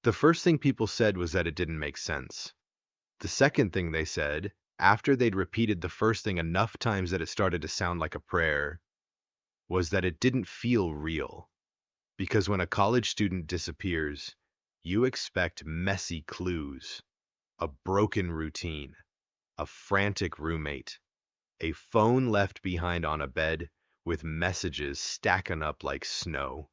The first thing people said was that it didn't make sense. The second thing they said, after they'd repeated the first thing enough times that it started to sound like a prayer, was that it didn't feel real. Because when a college student disappears, you expect messy clues, a broken routine, a frantic roommate, a phone left behind on a bed with messages stacking up like snow.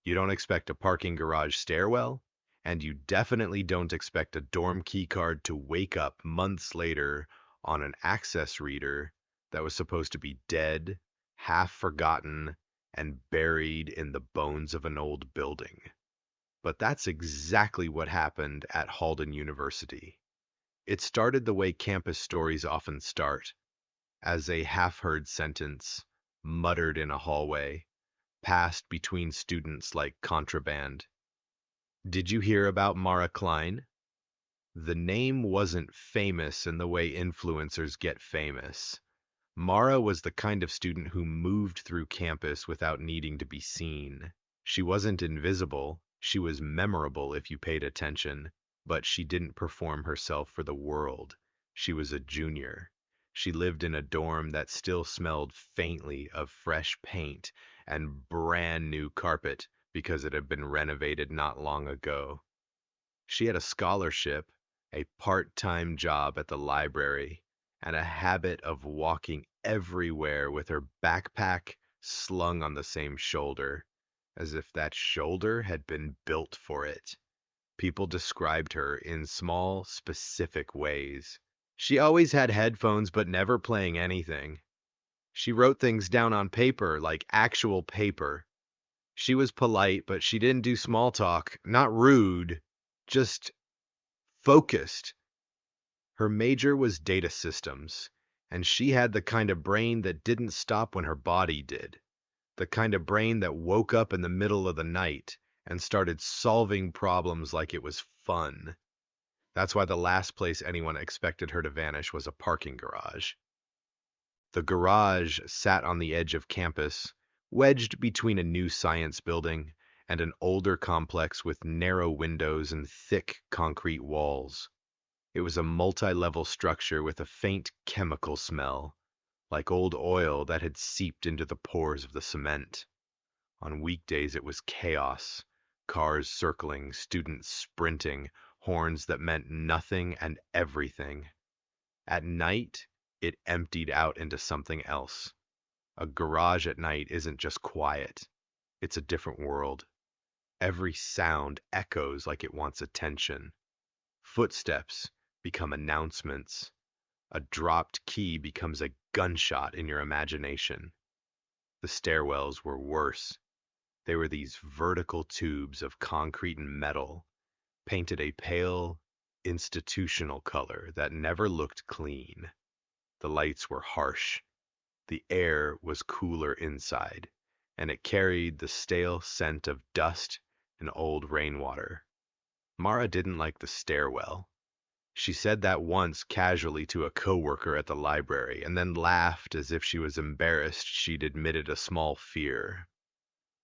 You don't expect a parking garage stairwell, and you definitely don't expect a dorm keycard to wake up months later on an access reader that was supposed to be dead, half forgotten, and buried in the bones of an old building. But that's exactly what happened at Halden University. It started the way campus stories often start, as a half-heard sentence, muttered in a hallway, passed between students like contraband. Did you hear about Mara Klein? The name wasn't famous in the way influencers get famous. Mara was the kind of student who moved through campus without needing to be seen. She wasn't invisible, she was memorable if you paid attention, but she didn't perform herself for the world. She was a junior. She lived in a dorm that still smelled faintly of fresh paint and brand new carpet because it had been renovated not long ago. She had a scholarship, a part-time job at the library, and a habit of walking everywhere with her backpack slung on the same shoulder, as if that shoulder had been built for it. People described her in small, specific ways. She always had headphones, but never playing anything. She wrote things down on paper, like actual paper. She was polite, but she didn't do small talk. Not rude, just focused. Her major was data systems, and she had the kind of brain that didn't stop when her body did. The kind of brain that woke up in the middle of the night and started solving problems like it was fun. That's why the last place anyone expected her to vanish was a parking garage. The garage sat on the edge of campus, wedged between a new science building and an older complex with narrow windows and thick concrete walls. It was a multi-level structure with a faint chemical smell, like old oil that had seeped into the pores of the cement. On weekdays it was chaos, cars circling, students sprinting, horns that meant nothing and everything. At night, it emptied out into something else. A garage at night isn't just quiet, it's a different world. Every sound echoes like it wants attention. Footsteps become announcements. A dropped key becomes a gunshot in your imagination. The stairwells were worse. They were these vertical tubes of concrete and metal, painted a pale, institutional color that never looked clean. The lights were harsh. The air was cooler inside, and it carried the stale scent of dust and old rainwater. Mara didn't like the stairwell. She said that once casually to a coworker at the library, and then laughed as if she was embarrassed she'd admitted a small fear.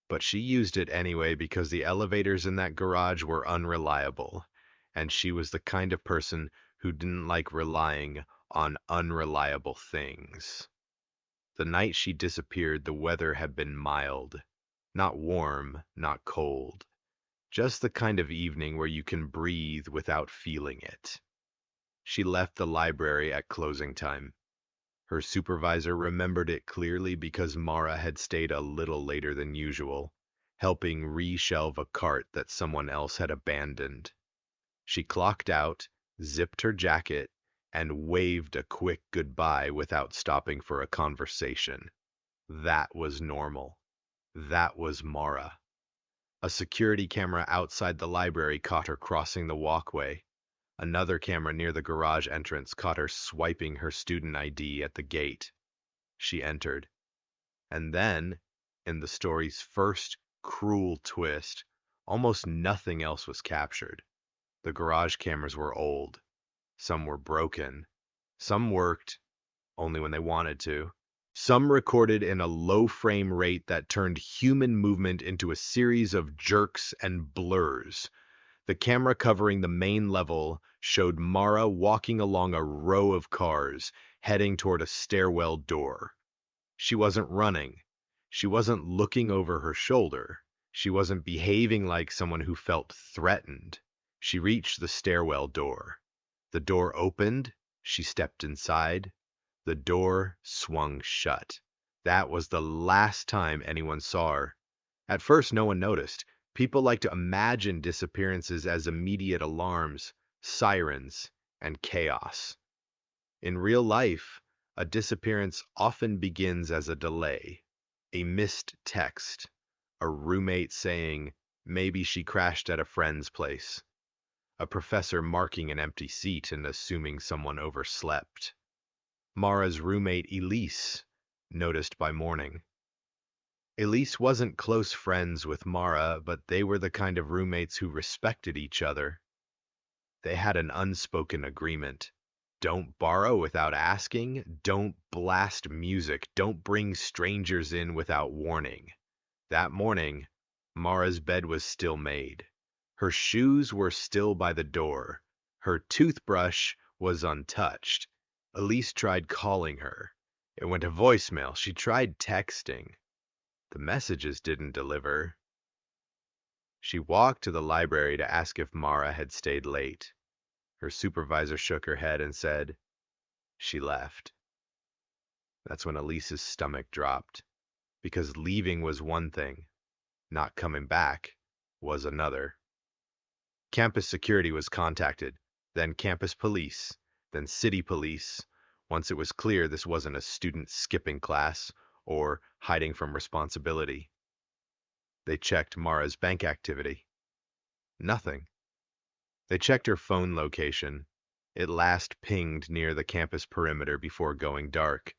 But she used it anyway because the elevators in that garage were unreliable, and she was the kind of person who didn't like relying on unreliable things. The night she disappeared, the weather had been mild. Not warm, not cold. Just the kind of evening where you can breathe without feeling it. She left the library at closing time. Her supervisor remembered it clearly because Mara had stayed a little later than usual, helping reshelve a cart that someone else had abandoned. She clocked out, zipped her jacket, and waved a quick goodbye without stopping for a conversation. That was normal. That was Mara. A security camera outside the library caught her crossing the walkway. Another camera near the garage entrance caught her swiping her student ID at the gate. She entered. And then, in the story's first cruel twist, almost nothing else was captured. The garage cameras were old. Some were broken. Some worked, only when they wanted to. Some recorded in a low frame rate that turned human movement into a series of jerks and blurs. The camera covering the main level showed Mara walking along a row of cars, heading toward a stairwell door. She wasn't running. She wasn't looking over her shoulder. She wasn't behaving like someone who felt threatened. She reached the stairwell door. The door opened. She stepped inside. The door swung shut. That was the last time anyone saw her. At first, no one noticed. People like to imagine disappearances as immediate alarms, sirens, and chaos. In real life, a disappearance often begins as a delay, a missed text, a roommate saying, maybe she crashed at a friend's place, a professor marking an empty seat and assuming someone overslept. Mara's roommate Elise noticed by morning. Elise wasn't close friends with Mara, but they were the kind of roommates who respected each other. They had an unspoken agreement. Don't borrow without asking. Don't blast music. Don't bring strangers in without warning. That morning, Mara's bed was still made. Her shoes were still by the door. Her toothbrush was untouched. Elise tried calling her. It went to voicemail. She tried texting. The messages didn't deliver. She walked to the library to ask if Mara had stayed late. Her supervisor shook her head and said, she left. That's when Elise's stomach dropped, because leaving was one thing, not coming back was another. Campus security was contacted, then campus police, then city police, once it was clear this wasn't a student skipping class or hiding from responsibility. They checked Mara's bank activity. Nothing. They checked her phone location. It last pinged near the campus perimeter before going dark.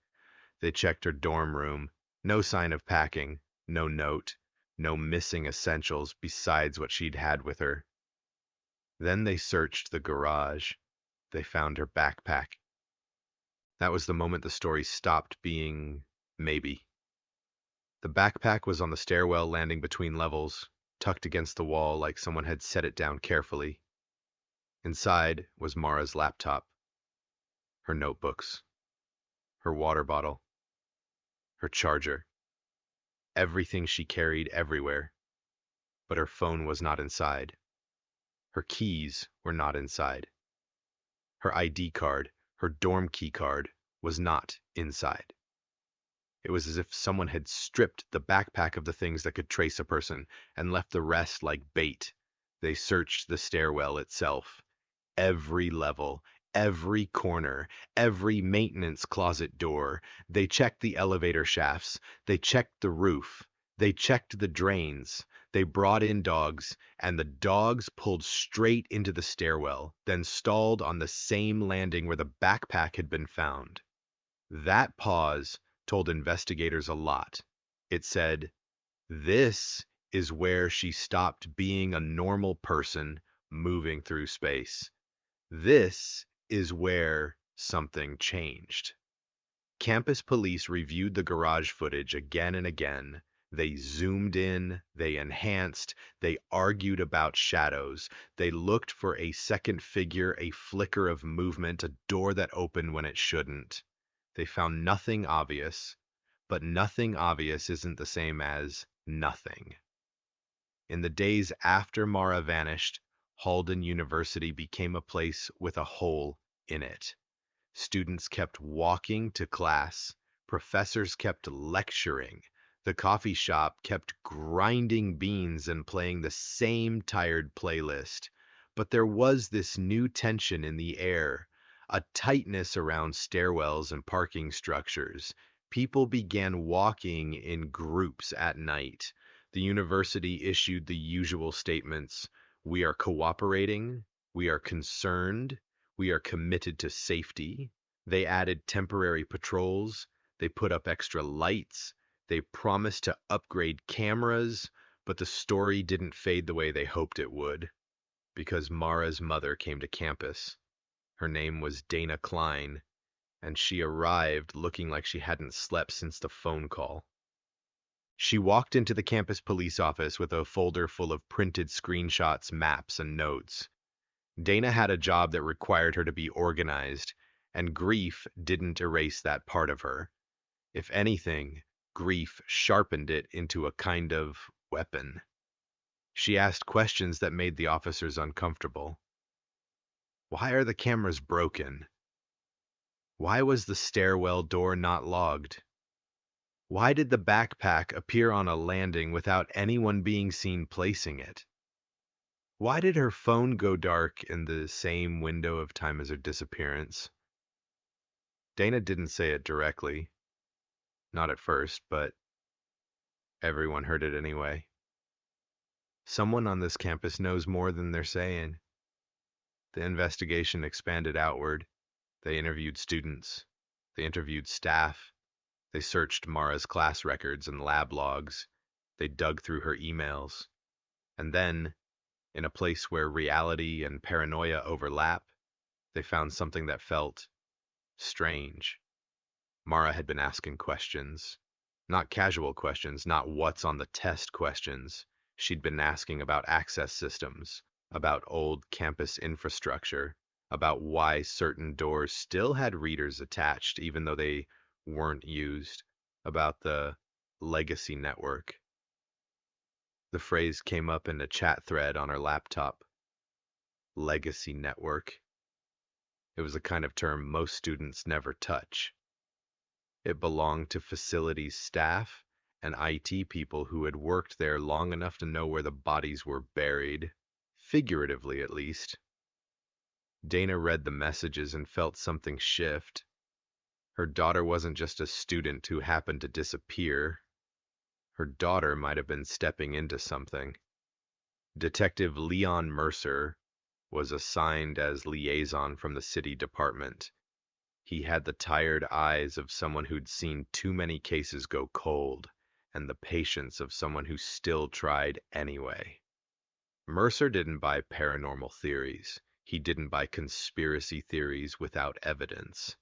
They checked her dorm room. No sign of packing, no note, no missing essentials besides what she'd had with her. Then they searched the garage. They found her backpack. That was the moment the story stopped being maybe. The backpack was on the stairwell landing between levels, tucked against the wall like someone had set it down carefully. Inside was Mara's laptop, her notebooks, her water bottle, her charger, everything she carried everywhere. But her phone was not inside. Her keys were not inside. Her ID card, her dorm key card, was not inside. It was as if someone had stripped the backpack of the things that could trace a person and left the rest like bait. They searched the stairwell itself. Every level, every corner, every maintenance closet door. They checked the elevator shafts. They checked the roof. They checked the drains. They brought in dogs, and the dogs pulled straight into the stairwell, then stalled on the same landing where the backpack had been found. That pause told investigators a lot. It said, this is where she stopped being a normal person moving through space. This is where something changed. Campus police reviewed the garage footage again and again. They zoomed in, they enhanced, they argued about shadows. They looked for a second figure, a flicker of movement, a door that opened when it shouldn't. They found nothing obvious, but nothing obvious isn't the same as nothing. In the days after Mara vanished, Halden University became a place with a hole in it. Students kept walking to class. Professors kept lecturing. The coffee shop kept grinding beans and playing the same tired playlist. But there was this new tension in the air, a tightness around stairwells and parking structures. People began walking in groups at night. The university issued the usual statements: we are cooperating, we are concerned, we are committed to safety. They added temporary patrols. They put up extra lights. They promised to upgrade cameras, but the story didn't fade the way they hoped it would, because Mara's mother came to campus. Her name was Dana Klein, and she arrived looking like she hadn't slept since the phone call. She walked into the campus police office with a folder full of printed screenshots, maps, and notes. Dana had a job that required her to be organized, and grief didn't erase that part of her. If anything, grief sharpened it into a kind of weapon. She asked questions that made the officers uncomfortable. Why are the cameras broken? Why was the stairwell door not logged? Why did the backpack appear on a landing without anyone being seen placing it? Why did her phone go dark in the same window of time as her disappearance? Dana didn't say it directly, not at first, but everyone heard it anyway. Someone on this campus knows more than they're saying. The investigation expanded outward. They interviewed students. They interviewed staff. They searched Mara's class records and lab logs. They dug through her emails. And then, in a place where reality and paranoia overlap, they found something that felt strange. Mara had been asking questions. Not casual questions, not what's on the test questions. She'd been asking about access systems, about old campus infrastructure, about why certain doors still had readers attached even though they weren't used, about the legacy network. The phrase came up in a chat thread on her laptop. Legacy network. It was a kind of term most students never touch. It belonged to facilities staff and IT people who had worked there long enough to know where the bodies were buried, figuratively at least. Dana read the messages and felt something shift. Her daughter wasn't just a student who happened to disappear. Her daughter might have been stepping into something. Detective Leon Mercer was assigned as liaison from the city department. He had the tired eyes of someone who'd seen too many cases go cold, and the patience of someone who still tried anyway. Mercer didn't buy paranormal theories. He didn't buy conspiracy theories without evidence.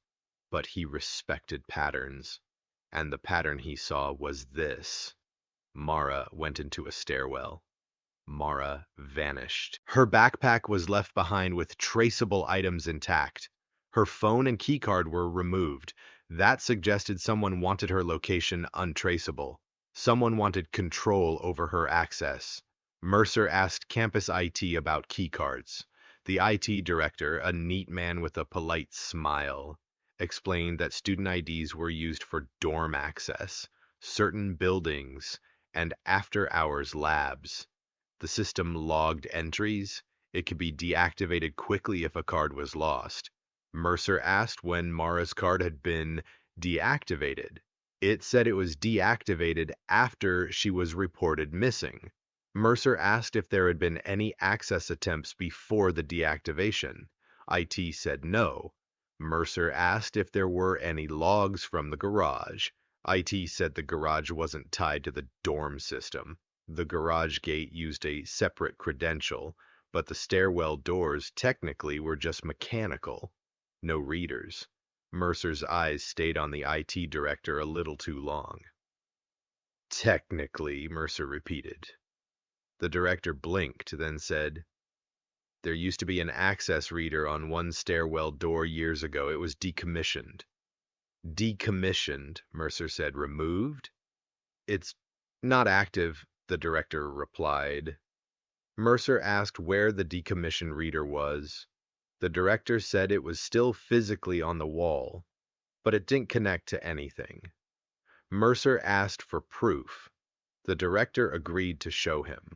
But he respected patterns. And the pattern he saw was this. Mara went into a stairwell. Mara vanished. Her backpack was left behind with traceable items intact. Her phone and keycard were removed. That suggested someone wanted her location untraceable. Someone wanted control over her access. Mercer asked campus IT about keycards. The IT director, a neat man with a polite smile, explained that student IDs were used for dorm access, certain buildings, and after-hours labs. The system logged entries. It could be deactivated quickly if a card was lost. Mercer asked when Mara's card had been deactivated. It said it was deactivated after she was reported missing. Mercer asked if there had been any access attempts before the deactivation. IT said no. Mercer asked if there were any logs from the garage. IT said the garage wasn't tied to the dorm system. The garage gate used a separate credential, but the stairwell doors technically were just mechanical. No readers. Mercer's eyes stayed on the IT director a little too long. Technically, Mercer repeated. The director blinked, then said, there used to be an access reader on one stairwell door years ago. It was decommissioned. Decommissioned, Mercer said. Removed? It's not active, the director replied. Mercer asked where the decommissioned reader was. The director said it was still physically on the wall, but it didn't connect to anything. Mercer asked for proof. The director agreed to show him.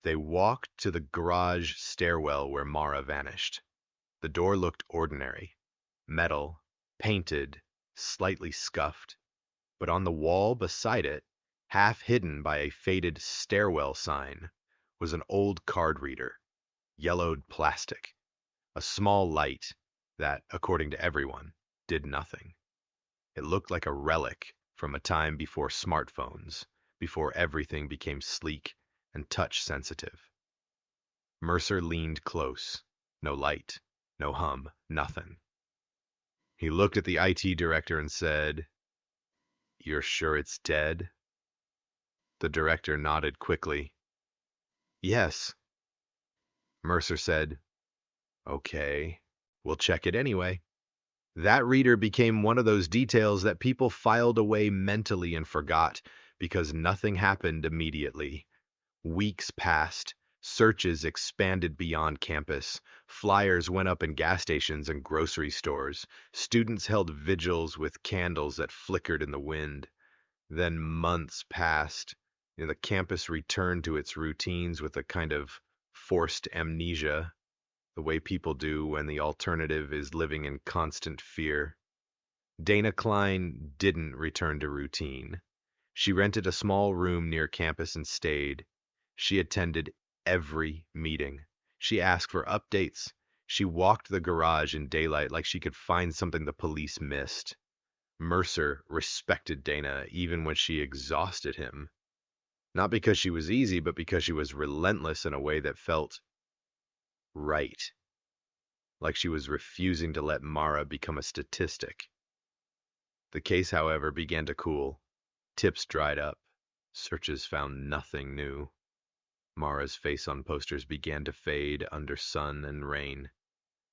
They walked to the garage stairwell where Mara vanished. The door looked ordinary. Metal, painted, slightly scuffed. But on the wall beside it, half hidden by a faded stairwell sign, was an old card reader, yellowed plastic, a small light that, according to everyone, did nothing. It looked like a relic from a time before smartphones, before everything became sleek and touch-sensitive. Mercer leaned close. No light, no hum, nothing. He looked at the IT director and said, "You're sure it's dead?" The director nodded quickly. Yes, Mercer said. Okay, we'll check it anyway. That reader became one of those details that people filed away mentally and forgot because nothing happened immediately. Weeks passed. Searches expanded beyond campus. Flyers went up in gas stations and grocery stores. Students held vigils with candles that flickered in the wind. Then months passed. The campus returned to its routines with a kind of forced amnesia, the way people do when the alternative is living in constant fear. Dana Klein didn't return to routine. She rented a small room near campus and stayed. She attended every meeting. She asked for updates. She walked the garage in daylight like she could find something the police missed. Mercer respected Dana even when she exhausted him. Not because she was easy, but because she was relentless in a way that felt right. Like she was refusing to let Mara become a statistic. The case, however, began to cool. Tips dried up. Searches found nothing new. Mara's face on posters began to fade under sun and rain.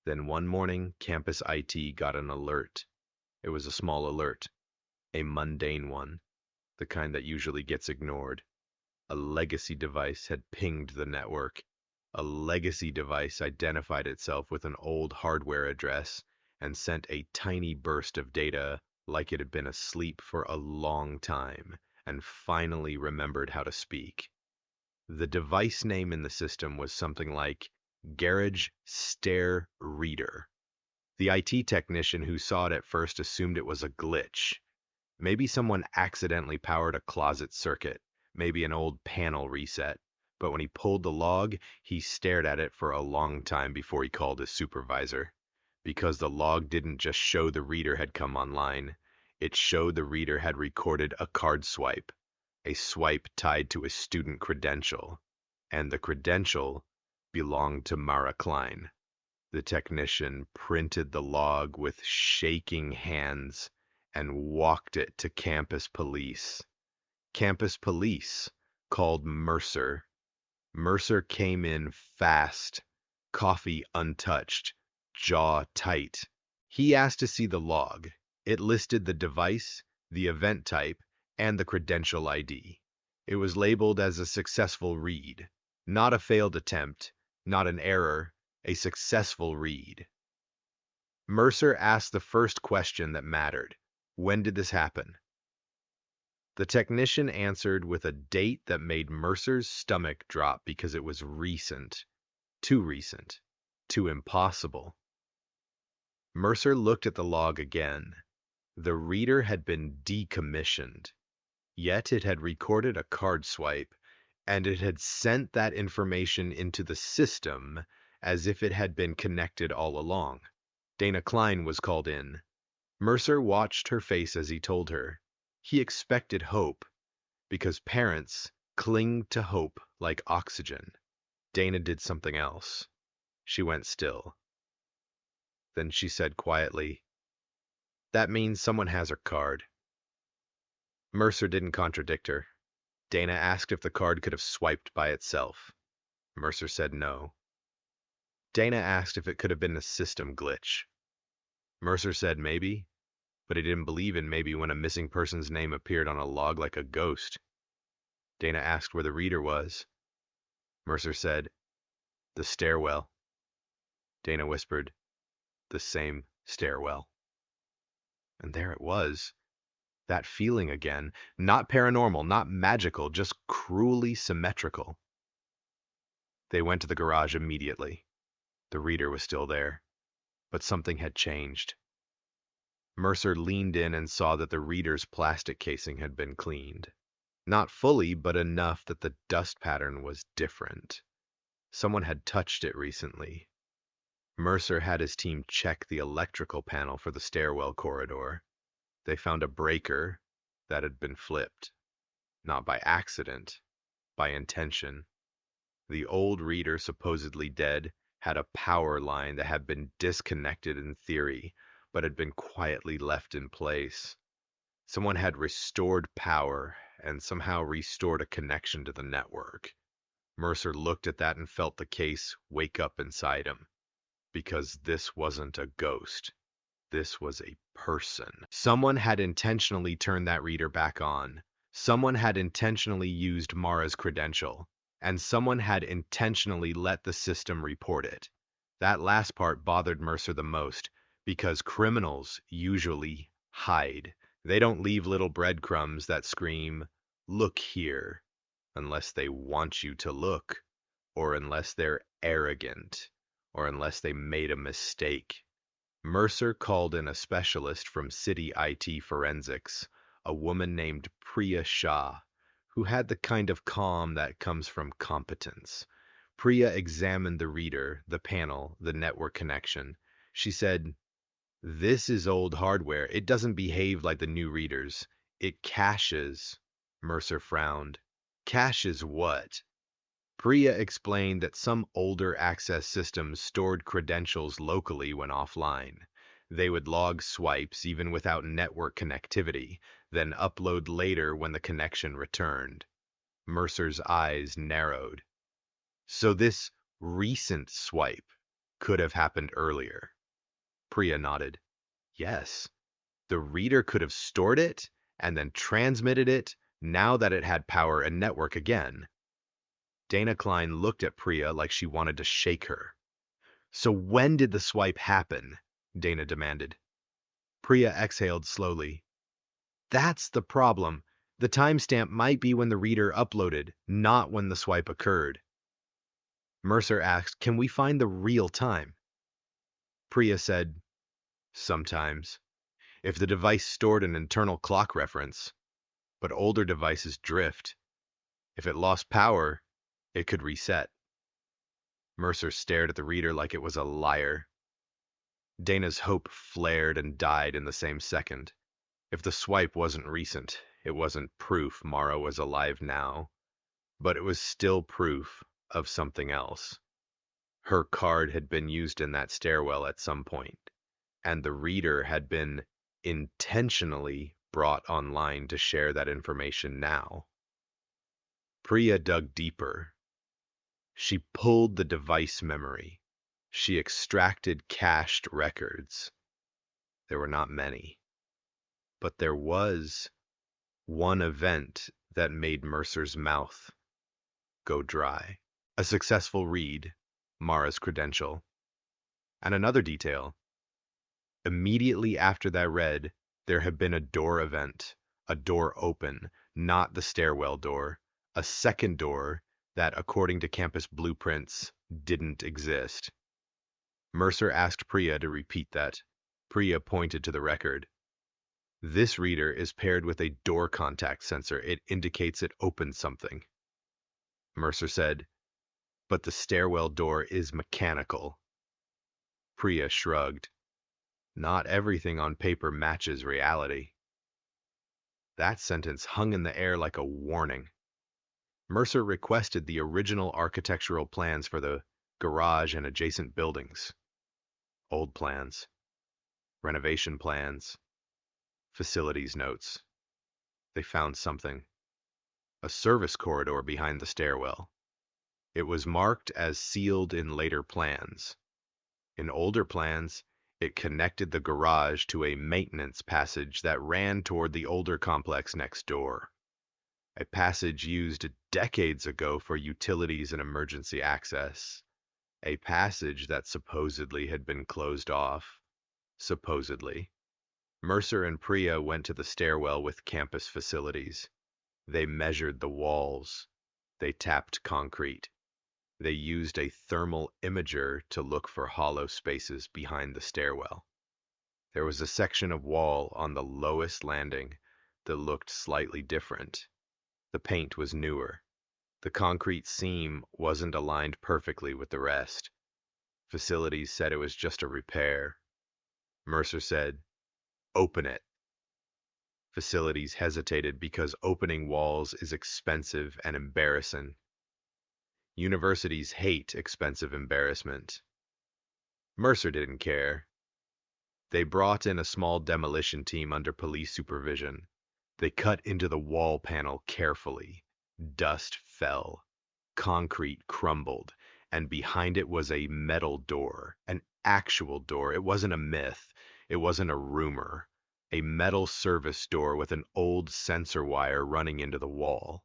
Then one morning, campus IT got an alert. It was a small alert, a mundane one, the kind that usually gets ignored. A legacy device had pinged the network. A legacy device identified itself with an old hardware address and sent a tiny burst of data like it had been asleep for a long time and finally remembered how to speak. The device name in the system was something like Garage Stair Reader. The IT technician who saw it at first assumed it was a glitch. Maybe someone accidentally powered a closet circuit, maybe an old panel reset. But when he pulled the log, he stared at it for a long time before he called his supervisor. Because the log didn't just show the reader had come online, it showed the reader had recorded a card swipe, a swipe tied to a student credential, and the credential belonged to Mara Klein. The technician printed the log with shaking hands and walked it to campus police. Campus police called Mercer. Mercer came in fast, coffee untouched, jaw tight. He asked to see the log. It listed the device, the event type, and the credential ID. It was labeled as a successful read, not a failed attempt, not an error, a successful read. Mercer asked the first question that mattered. When did this happen? The technician answered with a date that made Mercer's stomach drop because it was recent, too impossible. Mercer looked at the log again. The reader had been decommissioned, yet it had recorded a card swipe, and it had sent that information into the system as if it had been connected all along. Dana Klein was called in. Mercer watched her face as he told her. He expected hope, because parents cling to hope like oxygen. Dana did something else. She went still. Then she said quietly, "That means someone has her card." Mercer didn't contradict her. Dana asked if the card could have swiped by itself. Mercer said no. Dana asked if it could have been a system glitch. Mercer said maybe, but he didn't believe in maybe when a missing person's name appeared on a log like a ghost. Dana asked where the reader was. Mercer said, "The stairwell." Dana whispered, "The same stairwell." And there it was. That feeling again. Not paranormal, not magical, just cruelly symmetrical. They went to the garage immediately. The reader was still there, but something had changed. Mercer leaned in and saw that the reader's plastic casing had been cleaned. Not fully, but enough that the dust pattern was different. Someone had touched it recently. Mercer had his team check the electrical panel for the stairwell corridor. They found a breaker that had been flipped. Not by accident, by intention. The old reader, supposedly dead, had a power line that had been disconnected in theory, but had been quietly left in place. Someone had restored power, and somehow restored a connection to the network. Mercer looked at that and felt the case wake up inside him, because this wasn't a ghost. This was a person. Someone had intentionally turned that reader back on. Someone had intentionally used Mara's credential, and someone had intentionally let the system report it. That last part bothered Mercer the most, because criminals usually hide. They don't leave little breadcrumbs that scream, "Look here," unless they want you to look, or unless they're arrogant, or unless they made a mistake. Mercer called in a specialist from City IT Forensics, a woman named Priya Shah, who had the kind of calm that comes from competence. Priya examined the reader, the panel, the network connection. She said, "This is old hardware. It doesn't behave like the new readers. It caches." Mercer frowned. "Caches what?" Priya explained that some older access systems stored credentials locally when offline. They would log swipes even without network connectivity, then upload later when the connection returned. Mercer's eyes narrowed. So this recent swipe could have happened earlier. Priya nodded. Yes, the reader could have stored it and then transmitted it now that it had power and network again. Dana Klein looked at Priya like she wanted to shake her. "So when did the swipe happen?" Dana demanded. Priya exhaled slowly. "That's the problem. The timestamp might be when the reader uploaded, not when the swipe occurred." Mercer asked, "Can we find the real time?" Priya said, "Sometimes, if the device stored an internal clock reference. But older devices drift. If it lost power, it could reset." Mercer stared at the reader like it was a liar. Dana's hope flared and died in the same second. If the swipe wasn't recent, it wasn't proof Mara was alive now, but it was still proof of something else. Her card had been used in that stairwell at some point, and the reader had been intentionally brought online to share that information now. Priya dug deeper. She pulled the device memory. She extracted cached records. There were not many. But there was one event that made Mercer's mouth go dry. A successful read, Mara's credential. And another detail. Immediately after that read, there had been a door event, a door open, not the stairwell door, a second door that, according to campus blueprints, didn't exist. Mercer asked Priya to repeat that. Priya pointed to the record. "This reader is paired with a door contact sensor. It indicates it opened something." Mercer said, "But the stairwell door is mechanical." Priya shrugged. "Not everything on paper matches reality." That sentence hung in the air like a warning. Mercer requested the original architectural plans for the garage and adjacent buildings. Old plans. Renovation plans. Facilities notes. They found something. A service corridor behind the stairwell. It was marked as sealed in later plans. In older plans, it connected the garage to a maintenance passage that ran toward the older complex next door. A passage used decades ago for utilities and emergency access. A passage that supposedly had been closed off. Supposedly. Mercer and Priya went to the stairwell with campus facilities. They measured the walls. They tapped concrete. They used a thermal imager to look for hollow spaces behind the stairwell. There was a section of wall on the lowest landing that looked slightly different. The paint was newer. The concrete seam wasn't aligned perfectly with the rest. Facilities said it was just a repair. Mercer said, "Open it." Facilities hesitated because opening walls is expensive and embarrassing. Universities hate expensive embarrassment. Mercer didn't care. They brought in a small demolition team under police supervision. They cut into the wall panel carefully. Dust fell. Concrete crumbled, and behind it was a metal door, an actual door. It wasn't a myth. It wasn't a rumor. A metal service door with an old sensor wire running into the wall.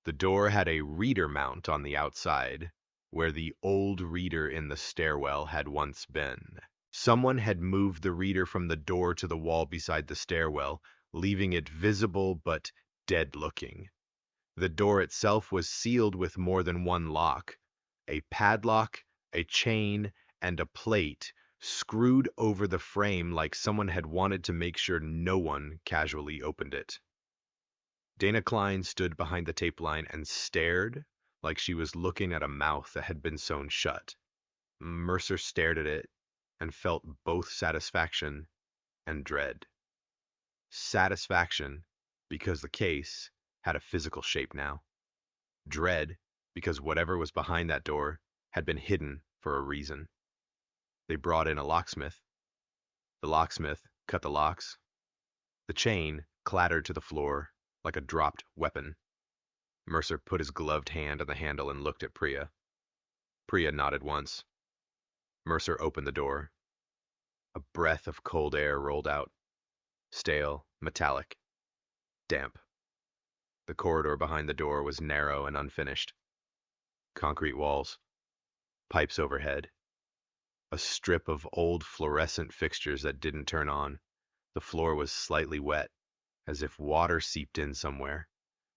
The door had a reader mount on the outside, where the old reader in the stairwell had once been. Someone had moved the reader from the door to the wall beside the stairwell, leaving it visible but dead-looking. The door itself was sealed with more than one lock. A padlock, a chain, and a plate screwed over the frame like someone had wanted to make sure no one casually opened it. Dana Klein stood behind the tape line and stared like she was looking at a mouth that had been sewn shut. Mercer stared at it and felt both satisfaction and dread. Satisfaction because the case had a physical shape now. Dread because whatever was behind that door had been hidden for a reason. They brought in a locksmith. The locksmith cut the locks. The chain clattered to the floor like a dropped weapon. Mercer put his gloved hand on the handle and looked at Priya. Priya nodded once. Mercer opened the door. A breath of cold air rolled out. Stale, metallic, damp. The corridor behind the door was narrow and unfinished. Concrete walls. Pipes overhead. A strip of old fluorescent fixtures that didn't turn on. The floor was slightly wet, as if water seeped in somewhere.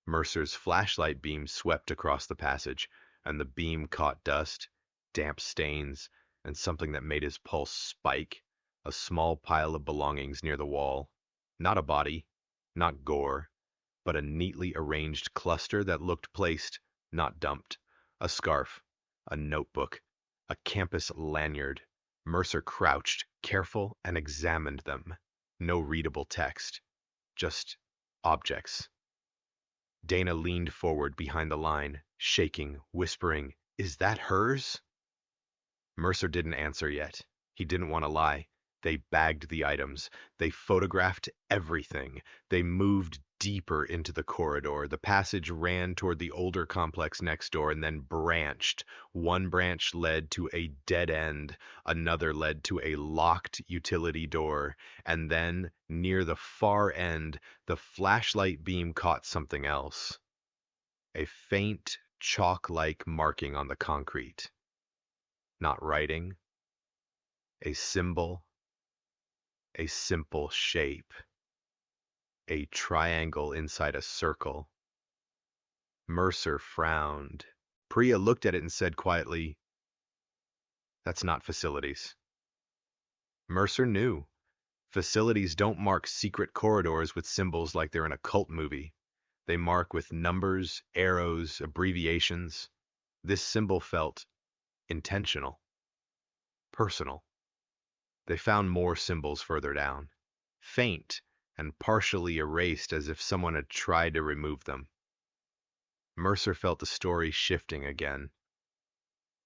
Mercer's flashlight beam swept across the passage, and the beam caught dust, damp stains, and something that made his pulse spike, a small pile of belongings near the wall. Not a body, not gore, but a neatly arranged cluster that looked placed, not dumped. A scarf, a notebook, a campus lanyard. Mercer crouched, careful, and examined them. No readable text, just objects. Dana leaned forward behind the line, shaking, whispering, "Is that hers?" Mercer didn't answer yet. He didn't want to lie. They bagged the items. They photographed everything. They moved deeper into the corridor. The passage ran toward the older complex next door and then branched. One branch led to a dead end. Another led to a locked utility door. And then, near the far end, the flashlight beam caught something else. A faint, chalk-like marking on the concrete. Not writing. A symbol. A simple shape. A triangle inside a circle. Mercer frowned. Priya looked at it and said quietly, "That's not facilities." Mercer knew. Facilities don't mark secret corridors with symbols like they're in a cult movie. They mark with numbers, arrows, abbreviations. This symbol felt intentional, personal. They found more symbols further down, faint and partially erased as if someone had tried to remove them. Mercer felt the story shifting again.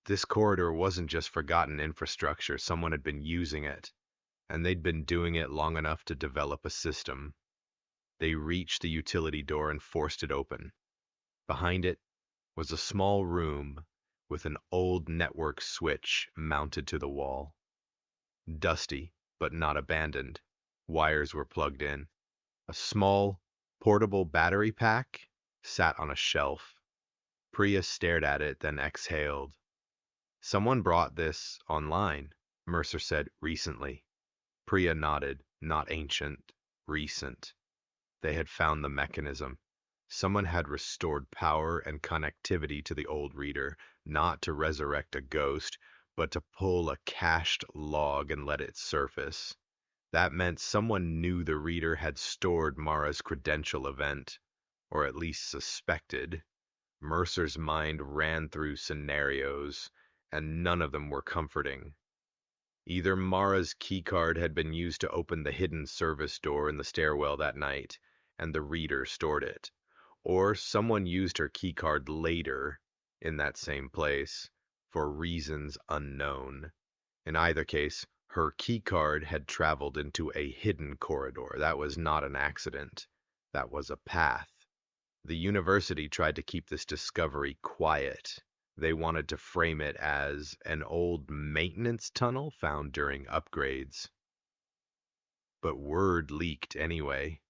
This corridor wasn't just forgotten infrastructure, someone had been using it, and they'd been doing it long enough to develop a system. They reached the utility door and forced it open. Behind it was a small room with an old network switch mounted to the wall. Dusty, but not abandoned. Wires were plugged in. A small, portable battery pack sat on a shelf. Priya stared at it, then exhaled. "Someone brought this online," Mercer said, "recently." Priya nodded. "Not ancient, recent." They had found the mechanism. Someone had restored power and connectivity to the old reader, not to resurrect a ghost, but to pull a cached log and let it surface. That meant someone knew the reader had stored Mara's credential event, or at least suspected. Mercer's mind ran through scenarios, and none of them were comforting. Either Mara's keycard had been used to open the hidden service door in the stairwell that night, and the reader stored it, or someone used her keycard later in that same place for reasons unknown. In either case, her keycard had traveled into a hidden corridor. That was not an accident. That was a path. The university tried to keep this discovery quiet. They wanted to frame it as an old maintenance tunnel found during upgrades. But word leaked anyway.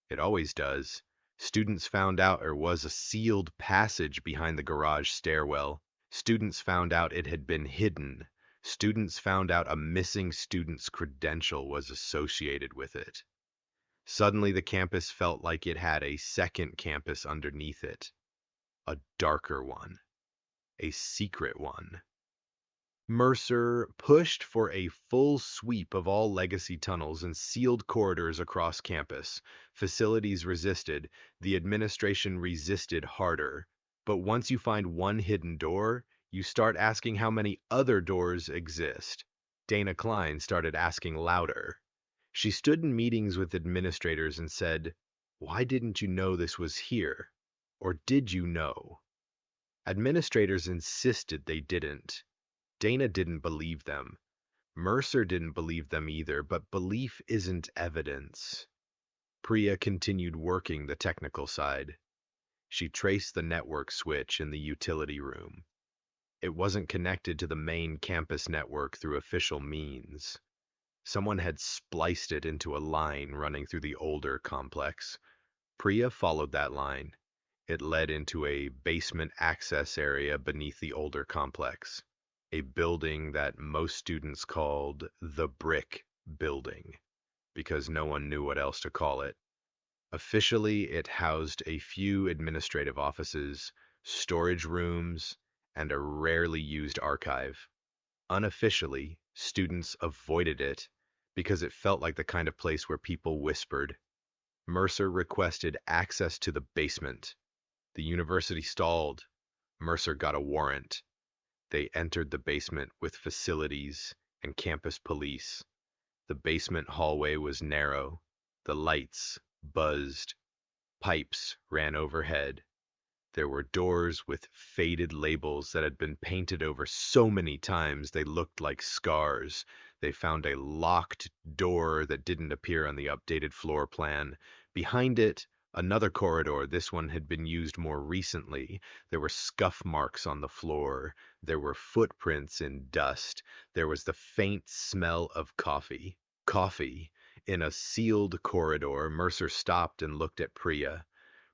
It always does. Students found out there was a sealed passage behind the garage stairwell. Students found out it had been hidden. Students found out a missing student's credential was associated with it. Suddenly, the campus felt like it had a second campus underneath it. A darker one. A secret one. Mercer pushed for a full sweep of all legacy tunnels and sealed corridors across campus. Facilities resisted. The administration resisted harder. But once you find one hidden door, you start asking how many other doors exist. Dana Klein started asking louder. She stood in meetings with administrators and said, "Why didn't you know this was here? Or did you know?" Administrators insisted they didn't. Dana didn't believe them. Mercer didn't believe them either, but belief isn't evidence. Priya continued working the technical side. She traced the network switch in the utility room. It wasn't connected to the main campus network through official means. Someone had spliced it into a line running through the older complex. Priya followed that line. It led into a basement access area beneath the older complex. A building that most students called the Brick Building, because no one knew what else to call it. Officially, it housed a few administrative offices, storage rooms, and a rarely used archive. Unofficially, students avoided it because it felt like the kind of place where people whispered. Mercer requested access to the basement. The university stalled. Mercer got a warrant. They entered the basement with facilities and campus police. The basement hallway was narrow. The lights buzzed. Pipes ran overhead. There were doors with faded labels that had been painted over so many times they looked like scars. They found a locked door that didn't appear on the updated floor plan. Behind it, another corridor. This one had been used more recently. There were scuff marks on the floor. There were footprints in dust. There was the faint smell of coffee. Coffee. In a sealed corridor, Mercer stopped and looked at Priya.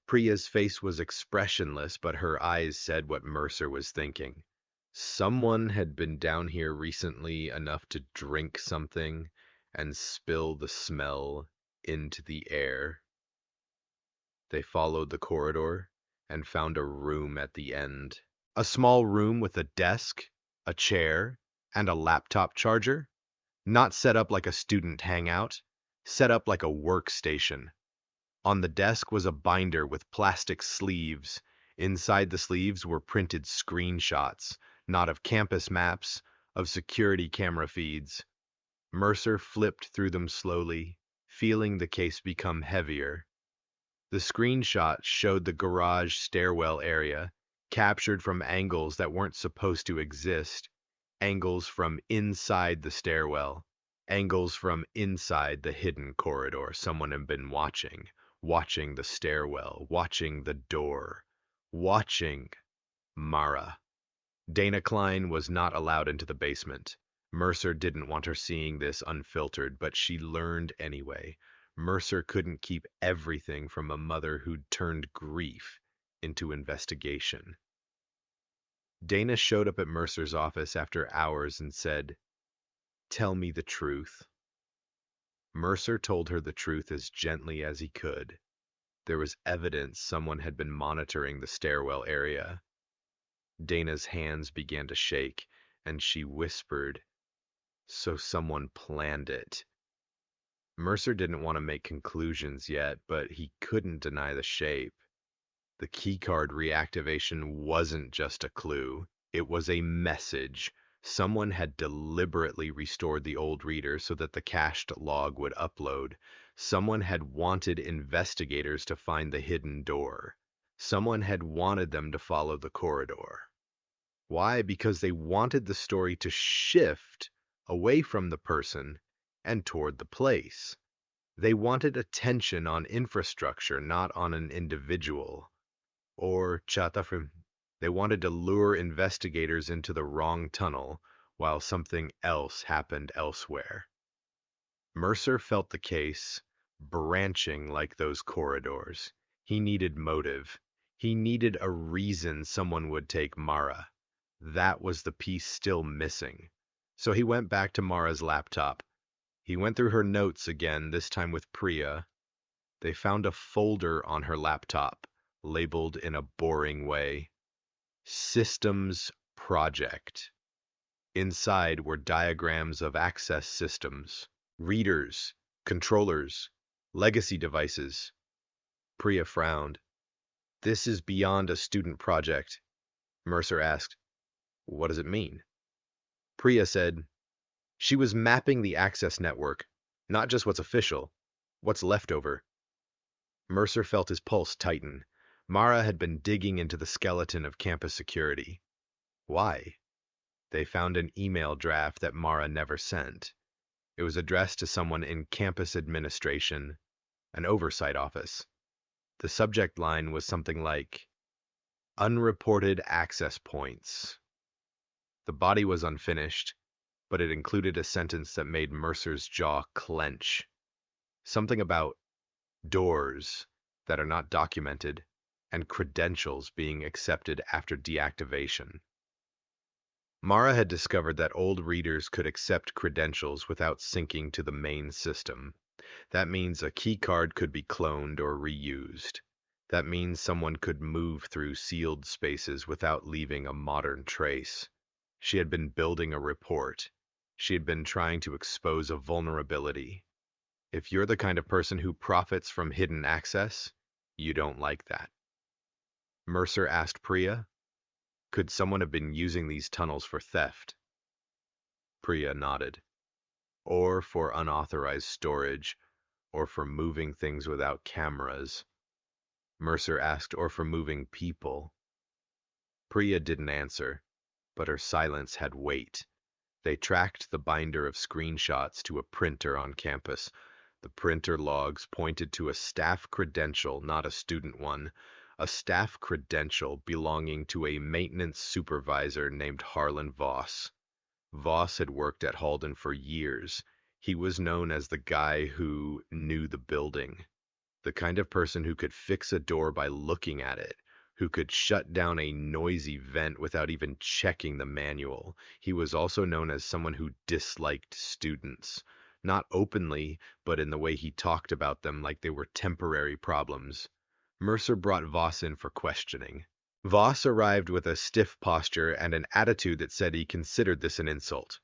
Priya's face was expressionless, but her eyes said what Mercer was thinking. Someone had been down here recently enough to drink something and spill the smell into the air. They followed the corridor and found a room at the end. A small room with a desk, a chair, and a laptop charger. Not set up like a student hangout, set up like a workstation. On the desk was a binder with plastic sleeves. Inside the sleeves were printed screenshots, not of campus maps, of security camera feeds. Mercer flipped through them slowly, feeling the case become heavier. The screenshot showed the garage stairwell area, captured from angles that weren't supposed to exist, angles from inside the stairwell, angles from inside the hidden corridor. Someone had been watching the stairwell, watching the door, watching Mara. Dana Klein was not allowed into the basement. Mercer didn't want her seeing this unfiltered, but she learned anyway. Mercer couldn't keep everything from a mother who'd turned grief into investigation. Dana showed up at Mercer's office after hours and said, "Tell me the truth." Mercer told her the truth as gently as he could. There was evidence someone had been monitoring the stairwell area. Dana's hands began to shake, and she whispered, "So someone planned it." Mercer didn't want to make conclusions yet, but he couldn't deny the shape. The keycard reactivation wasn't just a clue, it was a message. Someone had deliberately restored the old reader so that the cached log would upload. Someone had wanted investigators to find the hidden door. Someone had wanted them to follow the corridor. Why? Because they wanted the story to shift away from the person and toward the place. They wanted attention on infrastructure, not on an individual. Or chatafrim. They wanted to lure investigators into the wrong tunnel while something else happened elsewhere. Mercer felt the case branching like those corridors. He needed motive. He needed a reason someone would take Mara. That was the piece still missing. So he went back to Mara's laptop. He went through her notes again, this time with Priya. They found a folder on her laptop, labeled in a boring way, Systems Project. Inside were diagrams of access systems, readers, controllers, legacy devices. Priya frowned. This is beyond a student project. Mercer asked, what does it mean? Priya said, she was mapping the access network, not just what's official, what's left over. Mercer felt his pulse tighten. Mara had been digging into the skeleton of campus security. Why? They found an email draft that Mara never sent. It was addressed to someone in campus administration, an oversight office. The subject line was something like, unreported access points. The body was unfinished, but it included a sentence that made Mercer's jaw clench. Something about doors that are not documented and credentials being accepted after deactivation. Mara had discovered that old readers could accept credentials without syncing to the main system. That means a keycard could be cloned or reused. That means someone could move through sealed spaces without leaving a modern trace. She had been building a report. She had been trying to expose a vulnerability. If you're the kind of person who profits from hidden access, you don't like that. Mercer asked Priya, could someone have been using these tunnels for theft? Priya nodded. Or for unauthorized storage, or for moving things without cameras. Mercer asked, or for moving people. Priya didn't answer, but her silence had weight. They tracked the binder of screenshots to a printer on campus. The printer logs pointed to a staff credential, not a student one, a staff credential belonging to a maintenance supervisor named Harlan Voss. Voss had worked at Halden for years. He was known as the guy who knew the building, the kind of person who could fix a door by looking at it, who could shut down a noisy vent without even checking the manual. He was also known as someone who disliked students. Not openly, but in the way he talked about them like they were temporary problems. Mercer brought Voss in for questioning. Voss arrived with a stiff posture and an attitude that said he considered this an insult.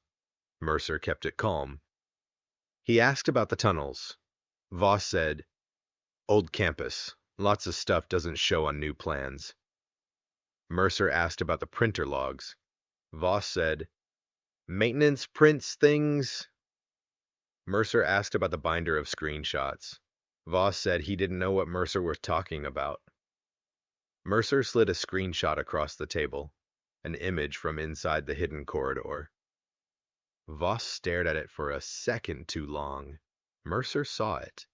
Mercer kept it calm. He asked about the tunnels. Voss said, old campus. Lots of stuff doesn't show on new plans. Mercer asked about the printer logs. Voss said, maintenance prints things. Mercer asked about the binder of screenshots. Voss said he didn't know what Mercer was talking about. Mercer slid a screenshot across the table, an image from inside the hidden corridor. Voss stared at it for a second too long. Mercer saw it.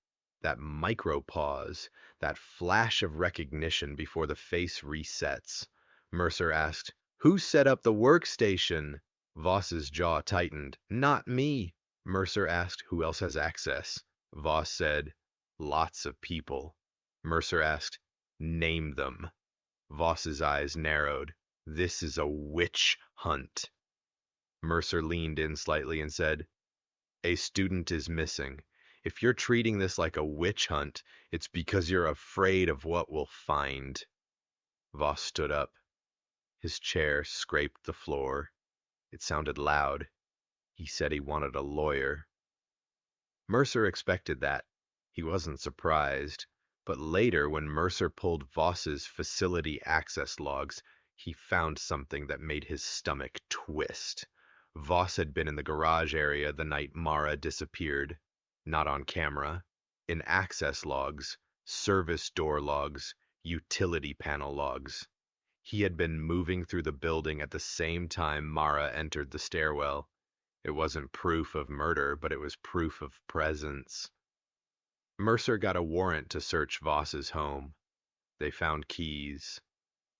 That micro pause, that flash of recognition before the face resets. Mercer asked, who set up the workstation? Voss's jaw tightened. Not me. Mercer asked, who else has access? Voss said, lots of people. Mercer asked, name them. Voss's eyes narrowed. This is a witch hunt. Mercer leaned in slightly and said, a student is missing. If you're treating this like a witch hunt, it's because you're afraid of what we'll find. Voss stood up. His chair scraped the floor. It sounded loud. He said he wanted a lawyer. Mercer expected that. He wasn't surprised. But later, when Mercer pulled Voss's facility access logs, he found something that made his stomach twist. Voss had been in the garage area the night Mara disappeared. Not on camera. In access logs, service door logs, utility panel logs. He had been moving through the building at the same time Mara entered the stairwell. It wasn't proof of murder, but it was proof of presence. Mercer got a warrant to search Voss's home. They found keys,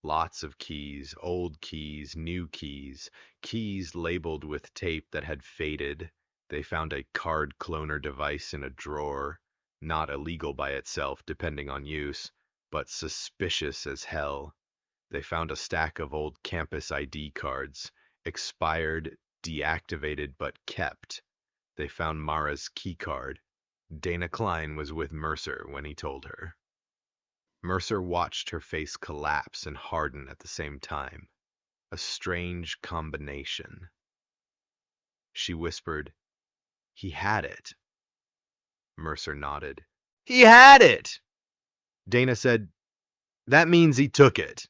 lots of keys, old keys, new keys, keys labeled with tape that had faded. They found a card cloner device in a drawer, not illegal by itself, depending on use, but suspicious as hell. They found a stack of old campus ID cards, expired, deactivated, but kept. They found Mara's keycard. Dana Klein was with Mercer when he told her. Mercer watched her face collapse and harden at the same time. A strange combination. She whispered, "He had it." Mercer nodded. "He had it!" Dana said, "That means he took it."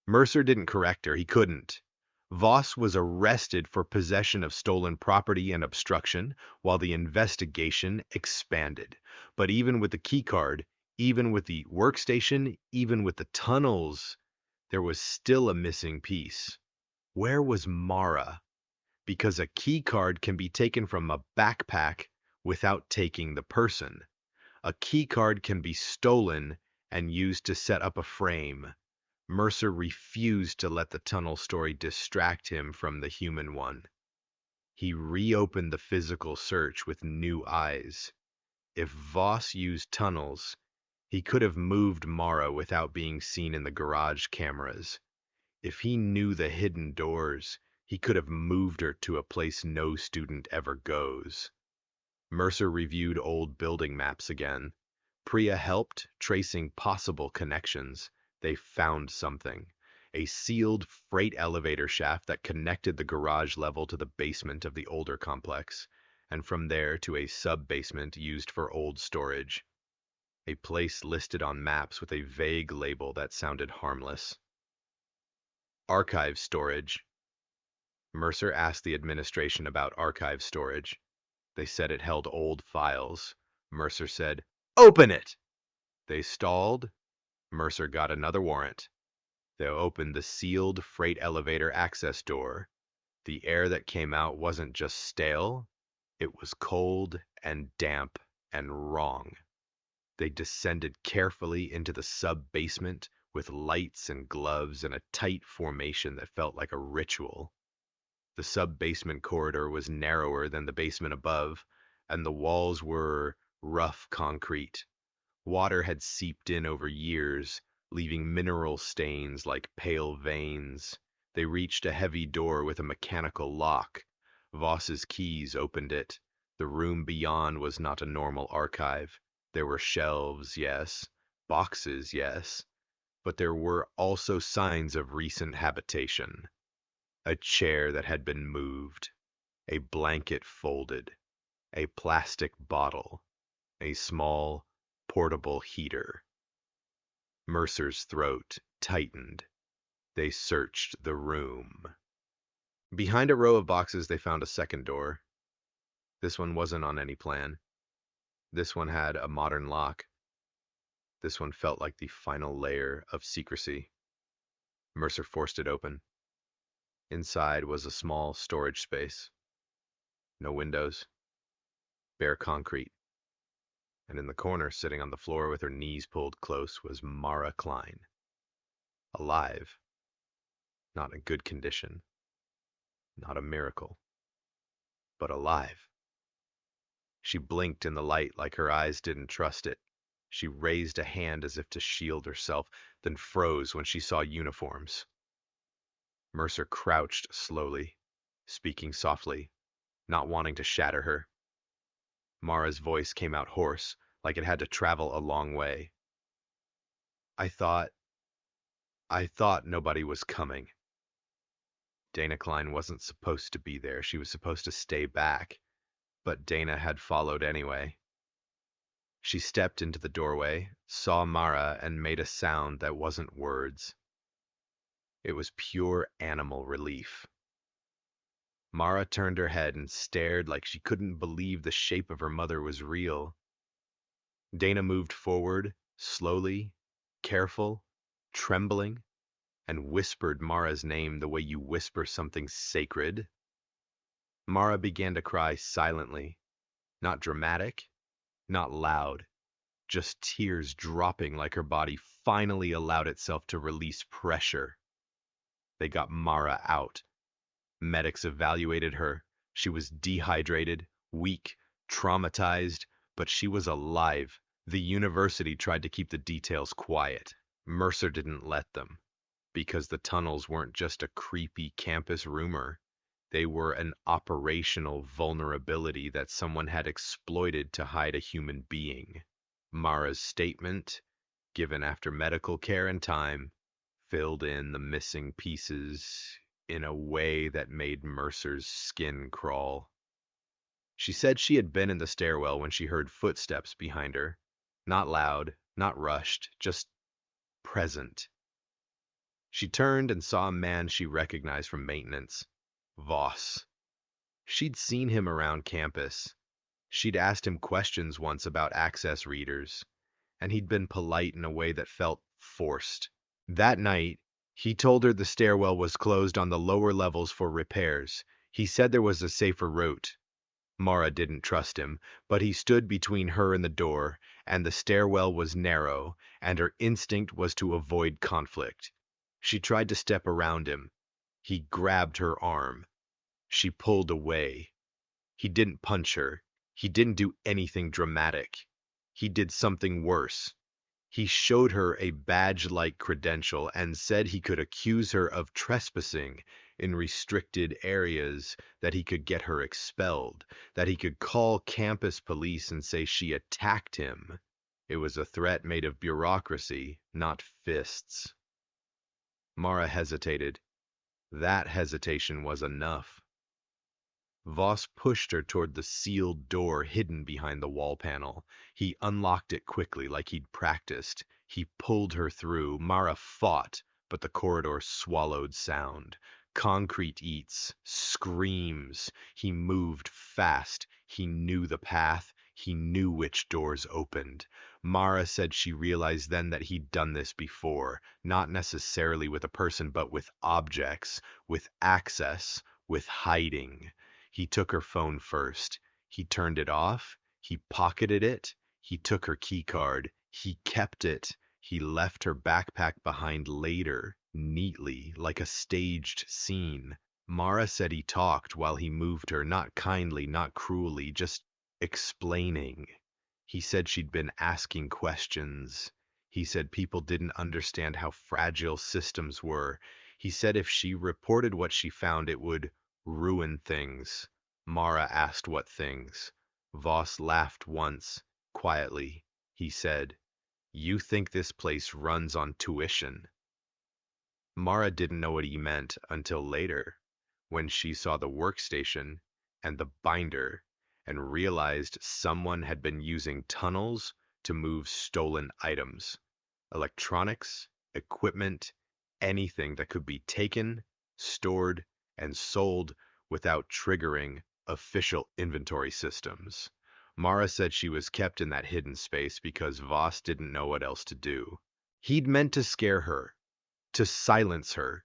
Mercer didn't correct her. He couldn't. Voss was arrested for possession of stolen property and obstruction, while the investigation expanded. But even with the keycard, even with the workstation, even with the tunnels, there was still a missing piece. Where was Mara? Because a keycard can be taken from a backpack without taking the person. A keycard can be stolen and used to set up a frame. Mercer refused to let the tunnel story distract him from the human one. He reopened the physical search with new eyes. If Voss used tunnels, he could have moved Mara without being seen in the garage cameras. If he knew the hidden doors, he could have moved her to a place no student ever goes. Mercer reviewed old building maps again. Priya helped, tracing possible connections. They found something. A sealed freight elevator shaft that connected the garage level to the basement of the older complex, and from there to a sub-basement used for old storage. A place listed on maps with a vague label that sounded harmless. Archive storage. Mercer asked the administration about archive storage. They said it held old files. Mercer said, "Open it!" They stalled. Mercer got another warrant. They opened the sealed freight elevator access door. The air that came out wasn't just stale, it was cold and damp and wrong. They descended carefully into the sub-basement with lights and gloves and a tight formation that felt like a ritual. The sub-basement corridor was narrower than the basement above, and the walls were rough concrete. Water had seeped in over years, leaving mineral stains like pale veins. They reached a heavy door with a mechanical lock. Voss's keys opened it. The room beyond was not a normal archive. There were shelves, yes. Boxes, yes. But there were also signs of recent habitation. A chair that had been moved. A blanket folded. A plastic bottle. A small, portable heater. Mercer's throat tightened. They searched the room. Behind a row of boxes, they found a second door. This one wasn't on any plan. This one had a modern lock. This one felt like the final layer of secrecy. Mercer forced it open. Inside was a small storage space. No windows. Bare concrete. And in the corner, sitting on the floor with her knees pulled close, was Mara Klein. Alive. Not in good condition. Not a miracle. But alive. She blinked in the light like her eyes didn't trust it. She raised a hand as if to shield herself, then froze when she saw uniforms. Mercer crouched slowly, speaking softly, not wanting to shatter her. Mara's voice came out hoarse, like it had to travel a long way. I thought nobody was coming. Dana Klein wasn't supposed to be there. She was supposed to stay back. But Dana had followed anyway. She stepped into the doorway, saw Mara, and made a sound that wasn't words. It was pure animal relief. Mara turned her head and stared like she couldn't believe the shape of her mother was real. Dana moved forward, slowly, careful, trembling, and whispered Mara's name the way you whisper something sacred. Mara began to cry silently, not dramatic, Not loud, just tears dropping like her body finally allowed itself to release pressure. They got Mara out. Medics evaluated her. She was dehydrated, weak, traumatized, but she was alive. The university tried to keep the details quiet. Mercer didn't let them, because the tunnels weren't just a creepy campus rumor. They were an operational vulnerability that someone had exploited to hide a human being. Mara's statement, given after medical care and time, filled in the missing pieces in a way that made Mercer's skin crawl. She said she had been in the stairwell when she heard footsteps behind her. Not loud, not rushed, just present. She turned and saw a man she recognized from maintenance. Voss. She'd seen him around campus. She'd asked him questions once about access readers, and he'd been polite in a way that felt forced. That night, he told her the stairwell was closed on the lower levels for repairs. He said there was a safer route. Mara didn't trust him, but he stood between her and the door, and the stairwell was narrow, and her instinct was to avoid conflict. She tried to step around him. He grabbed her arm. She pulled away. He didn't punch her. He didn't do anything dramatic. He did something worse. He showed her a badge-like credential and said he could accuse her of trespassing in restricted areas, that he could get her expelled, that he could call campus police and say she attacked him. It was a threat made of bureaucracy, not fists. Mara hesitated. That hesitation was enough. Voss pushed her toward the sealed door hidden behind the wall panel. He unlocked it quickly like he'd practiced. He pulled her through. Mara fought, but the corridor swallowed sound. Concrete eats, screams. He moved fast. He knew the path. He knew which doors opened. Mara said she realized then that he'd done this before, not necessarily with a person, but with objects, with access, with hiding. He took her phone first. He turned it off. He pocketed it. He took her keycard. He kept it. He left her backpack behind later, neatly, like a staged scene. Mara said he talked while he moved her, not kindly, not cruelly, just explaining. He said she'd been asking questions. He said people didn't understand how fragile systems were. He said if she reported what she found, it would ruin things. Mara asked what things. Voss laughed once, quietly. He said, "You think this place runs on tuition?" Mara didn't know what he meant until later, when she saw the workstation and the binder and realized someone had been using tunnels to move stolen items. Electronics, equipment, anything that could be taken, stored, and sold without triggering official inventory systems. Mara said she was kept in that hidden space because Voss didn't know what else to do. He'd meant to scare her, to silence her,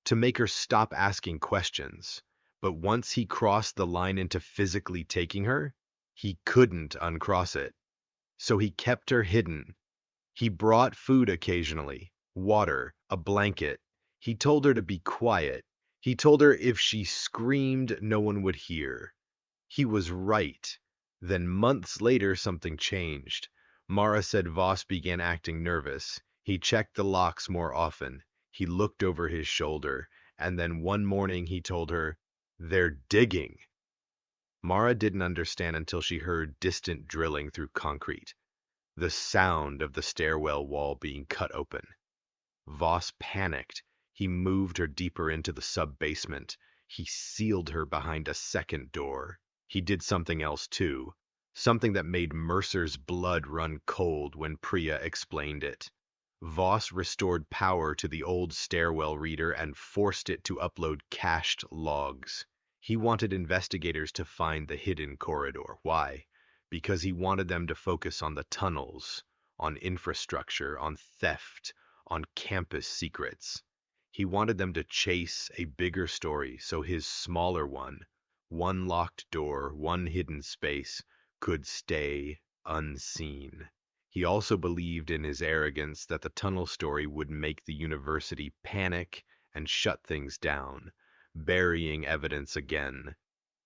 to make her stop asking questions. But once he crossed the line into physically taking her, he couldn't uncross it. So he kept her hidden. He brought food occasionally, water, a blanket. He told her to be quiet. He told her if she screamed, no one would hear. He was right. Then months later, something changed. Mara said Voss began acting nervous. He checked the locks more often. He looked over his shoulder. And then one morning he told her, "They're digging." Mara didn't understand until she heard distant drilling through concrete, the sound of the stairwell wall being cut open. Voss panicked. He moved her deeper into the sub-basement. He sealed her behind a second door. He did something else too, something that made Mercer's blood run cold when Priya explained it. Voss restored power to the old stairwell reader and forced it to upload cached logs. He wanted investigators to find the hidden corridor. Why? Because he wanted them to focus on the tunnels, on infrastructure, on theft, on campus secrets. He wanted them to chase a bigger story so his smaller one locked door, one hidden space, could stay unseen. He also believed in his arrogance that the tunnel story would make the university panic and shut things down, burying evidence again.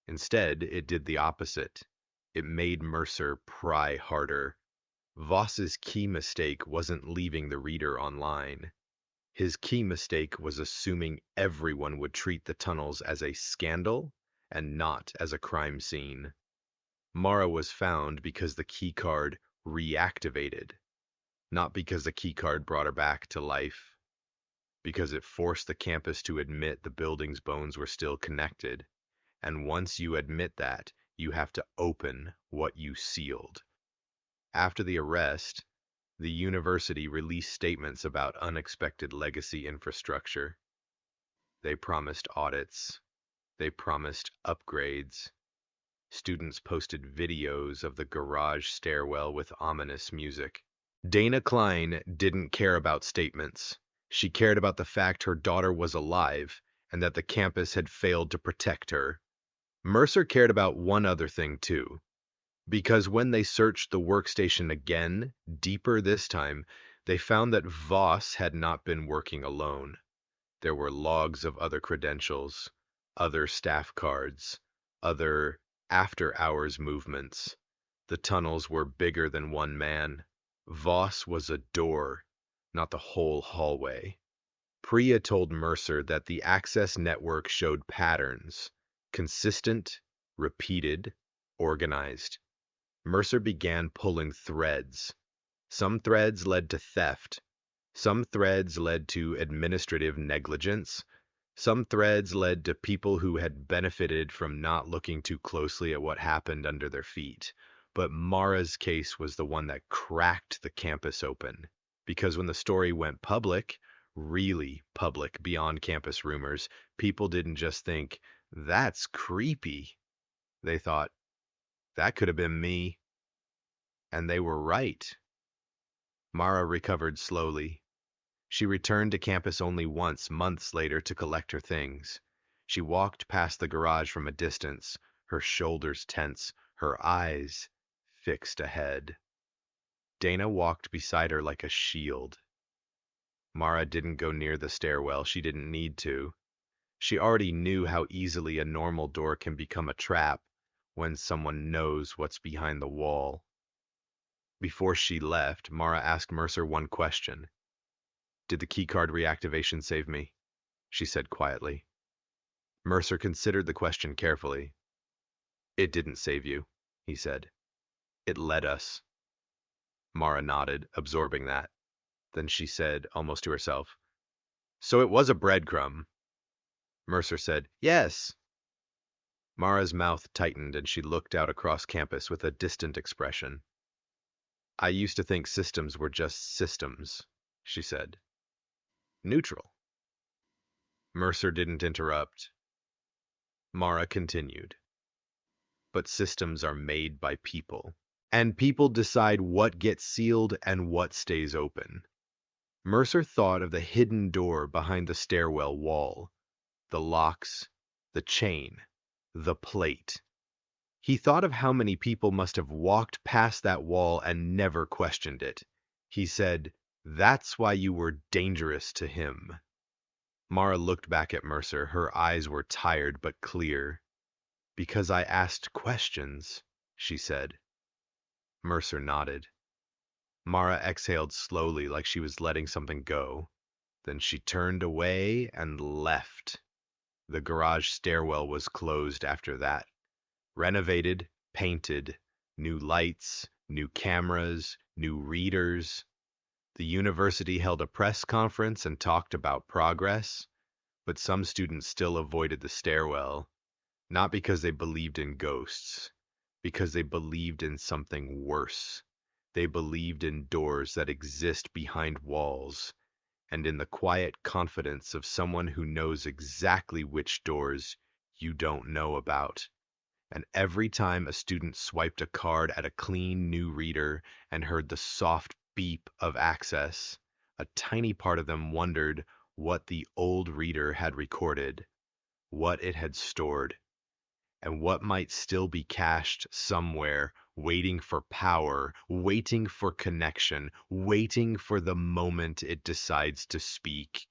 Instead, it did the opposite. It made Mercer pry harder. Voss's key mistake wasn't leaving the reader online. His key mistake was assuming everyone would treat the tunnels as a scandal and not as a crime scene. Mara was found because the keycard reactivated, not because the keycard brought her back to life, because it forced the campus to admit the building's bones were still connected. And once you admit that, you have to open what you sealed. After the arrest, the university released statements about unexpected legacy infrastructure. They promised audits. They promised upgrades. Students posted videos of the garage stairwell with ominous music. Dana Klein didn't care about statements. She cared about the fact her daughter was alive and that the campus had failed to protect her. Mercer cared about one other thing too, because when they searched the workstation again, deeper this time, they found that Voss had not been working alone. There were logs of other credentials, other staff cards, other after-hours movements. The tunnels were bigger than one man. Voss was a door, not the whole hallway. Priya told Mercer that the access network showed patterns, consistent, repeated, organized. Mercer began pulling threads. Some threads led to theft. Some threads led to administrative negligence. Some threads led to people who had benefited from not looking too closely at what happened under their feet. But Mara's case was the one that cracked the campus open. Because when the story went public, really public beyond campus rumors, people didn't just think, that's creepy. They thought, that could have been me. And they were right. Mara recovered slowly. She returned to campus only once, months later, to collect her things. She walked past the garage from a distance, her shoulders tense, her eyes fixed ahead. Dana walked beside her like a shield. Mara didn't go near the stairwell. She didn't need to. She already knew how easily a normal door can become a trap when someone knows what's behind the wall. Before she left, Mara asked Mercer one question. Did the keycard reactivation save me? She said quietly. Mercer considered the question carefully. It didn't save you, he said. It led us. Mara nodded, absorbing that. Then she said, almost to herself, so it was a breadcrumb. Mercer said, yes. Mara's mouth tightened and she looked out across campus with a distant expression. I used to think systems were just systems, she said. Neutral. Mercer didn't interrupt. Mara continued. But systems are made by people. And people decide what gets sealed and what stays open. Mercer thought of the hidden door behind the stairwell wall, the locks, the chain, the plate. He thought of how many people must have walked past that wall and never questioned it. He said, that's why you were dangerous to him. Mara looked back at Mercer. Her eyes were tired but clear. Because I asked questions, she said. Mercer nodded. Mara exhaled slowly like she was letting something go. Then she turned away and left. The garage stairwell was closed after that. Renovated, painted, new lights, new cameras, new readers. The university held a press conference and talked about progress, but some students still avoided the stairwell, not because they believed in ghosts, because they believed in something worse. They believed in doors that exist behind walls, and in the quiet confidence of someone who knows exactly which doors you don't know about. And every time a student swiped a card at a clean new reader and heard the soft beep of access, a tiny part of them wondered what the old reader had recorded, what it had stored, and what might still be cached somewhere waiting for power, waiting for connection, waiting for the moment it decides to speak.